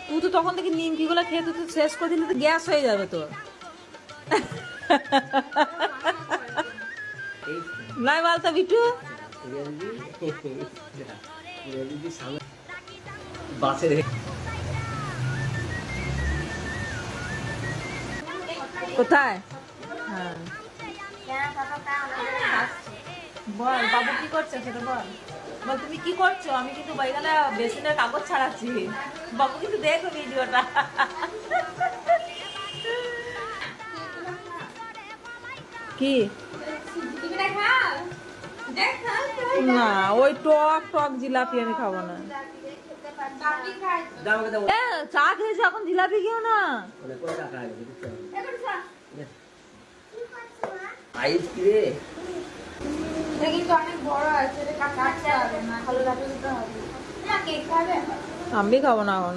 তুই তো তখন থেকে নিমকি গুলো খেয়ে তুই তো শেষ করে দিলে তো গ্যাস হয়ে যাবে তোর। নাই বলতো বিটু, কোথায়? হ্যাঁ বল বাবু কি করছে সেটা বল। বল তুমি কি করছো? আমি কিন্তু বাইগালা বেসিনের কাগজ ছাড়াচ্ছি, বাবু কিন্তু দেখো ভিডিওটা। কি না, ওই টক টক জিলাপি আমি খাবো না। এ, চা খেয়েছো এখন জিলাপি খেও না। আমি খাবো না এখন।